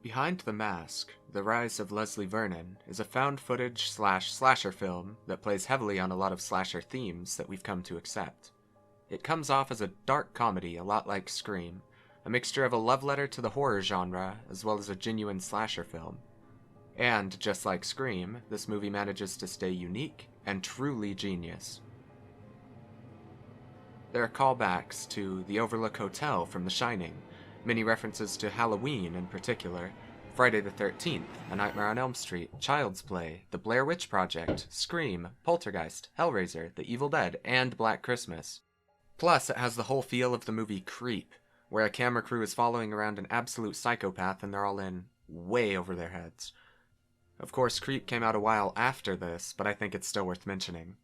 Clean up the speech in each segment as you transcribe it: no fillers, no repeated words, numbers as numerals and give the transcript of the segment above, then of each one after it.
Behind the Mask, The Rise of Leslie Vernon is a found-footage/slasher film that plays heavily on a lot of slasher themes that we've come to accept. It comes off as a dark comedy a lot like Scream, a mixture of a love letter to the horror genre as well as a genuine slasher film. And, just like Scream, this movie manages to stay unique and truly genius. There are callbacks to the Overlook Hotel from The Shining, many references to Halloween in particular, Friday the 13th, A Nightmare on Elm Street, Child's Play, The Blair Witch Project, Scream, Poltergeist, Hellraiser, The Evil Dead, and Black Christmas. Plus, it has the whole feel of the movie Creep, where a camera crew is following around an absolute psychopath and they're all in way over their heads. Of course, Creep came out a while after this, but I think it's still worth mentioning.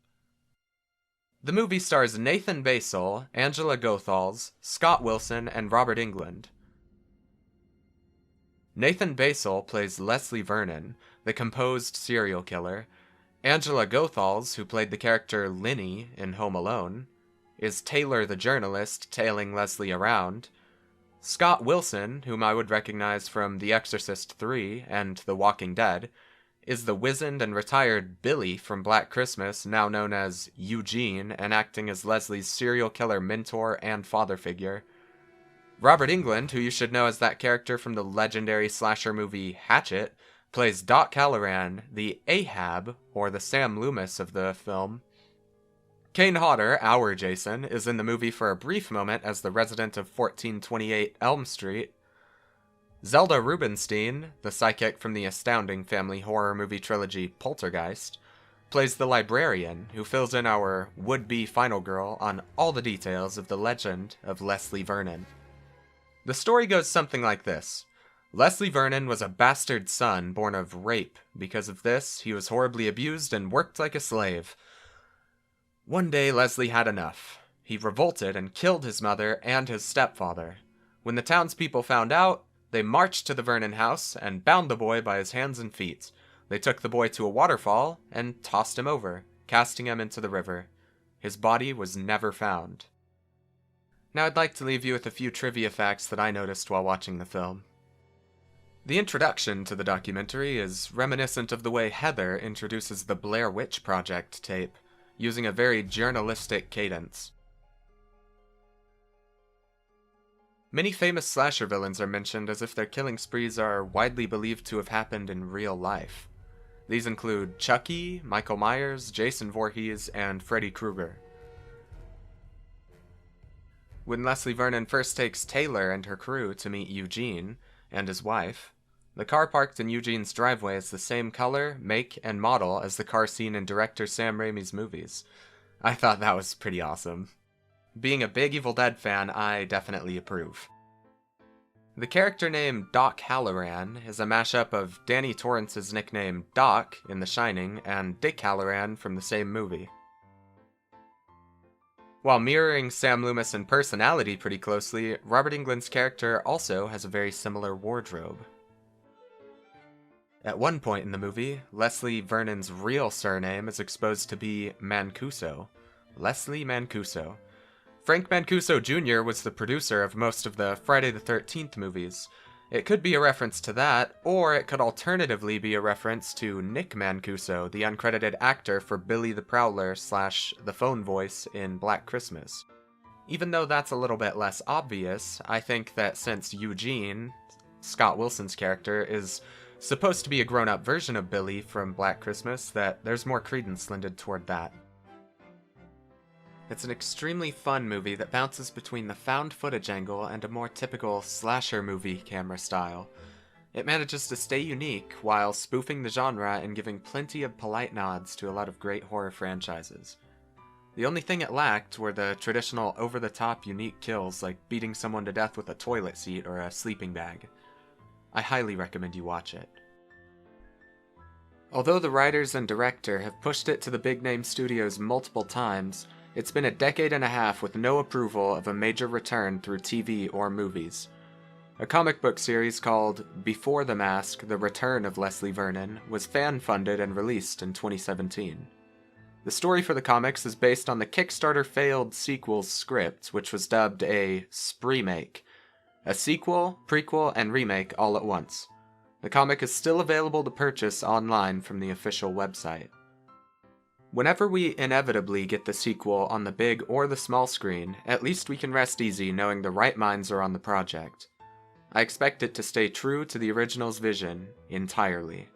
The movie stars Nathan Baesel, Angela Goethals, Scott Wilson, and Robert Englund. Nathan Baesel plays Leslie Vernon, the composed serial killer. Angela Goethals, who played the character Linny in Home Alone, is Taylor the journalist tailing Leslie around. Scott Wilson, whom I would recognize from The Exorcist 3 and The Walking Dead, is the wizened and retired Billy from Black Christmas, now known as Eugene, and acting as Leslie's serial killer mentor and father figure. Robert Englund, who you should know as that character from the legendary slasher movie Hatchet, plays Doc Halloran, the Ahab, or the Sam Loomis of the film. Kane Hodder, our Jason, is in the movie for a brief moment as the resident of 1428 Elm Street. Zelda Rubinstein, the psychic from the astounding family horror movie trilogy Poltergeist, plays the librarian who fills in our would-be final girl on all the details of the legend of Leslie Vernon. The story goes something like this. Leslie Vernon was a bastard son born of rape. Because of this, he was horribly abused and worked like a slave. One day, Leslie had enough. He revolted and killed his mother and his stepfather. When the townspeople found out, they marched to the Vernon house and bound the boy by his hands and feet. They took the boy to a waterfall and tossed him over, casting him into the river. His body was never found. Now I'd like to leave you with a few trivia facts that I noticed while watching the film. The introduction to the documentary is reminiscent of the way Heather introduces the Blair Witch Project tape, using a very journalistic cadence. Many famous slasher villains are mentioned as if their killing sprees are widely believed to have happened in real life. These include Chucky, Michael Myers, Jason Voorhees, and Freddy Krueger. When Leslie Vernon first takes Taylor and her crew to meet Eugene and his wife, the car parked in Eugene's driveway is the same color, make, and model as the car seen in director Sam Raimi's movies. I thought that was pretty awesome. Being a big Evil Dead fan, I definitely approve. The character name Doc Halloran is a mashup of Danny Torrance's nickname Doc in The Shining and Dick Halloran from the same movie. While mirroring Sam Loomis in personality pretty closely, Robert Englund's character also has a very similar wardrobe. At one point in the movie, Leslie Vernon's real surname is exposed to be Mancuso. Leslie Mancuso. Frank Mancuso Jr. was the producer of most of the Friday the 13th movies. It could be a reference to that, or it could alternatively be a reference to Nick Mancuso, the uncredited actor for Billy the Prowler / the phone voice in Black Christmas. Even though that's a little bit less obvious, I think that since Eugene, Scott Wilson's character, is supposed to be a grown-up version of Billy from Black Christmas, that there's more credence lended toward that. It's an extremely fun movie that bounces between the found footage angle and a more typical slasher movie camera style. It manages to stay unique while spoofing the genre and giving plenty of polite nods to a lot of great horror franchises. The only thing it lacked were the traditional over-the-top unique kills like beating someone to death with a toilet seat or a sleeping bag. I highly recommend you watch it. Although the writers and director have pushed it to the big-name studios multiple times, it's been a decade and a half with no approval of a major return through TV or movies. A comic book series called Before the Mask: The Return of Leslie Vernon was fan-funded and released in 2017. The story for the comics is based on the Kickstarter failed sequel's script, which was dubbed a spree-make. A sequel, prequel, and remake all at once. The comic is still available to purchase online from the official website. Whenever we inevitably get the sequel on the big or the small screen, at least we can rest easy knowing the right minds are on the project. I expect it to stay true to the original's vision entirely.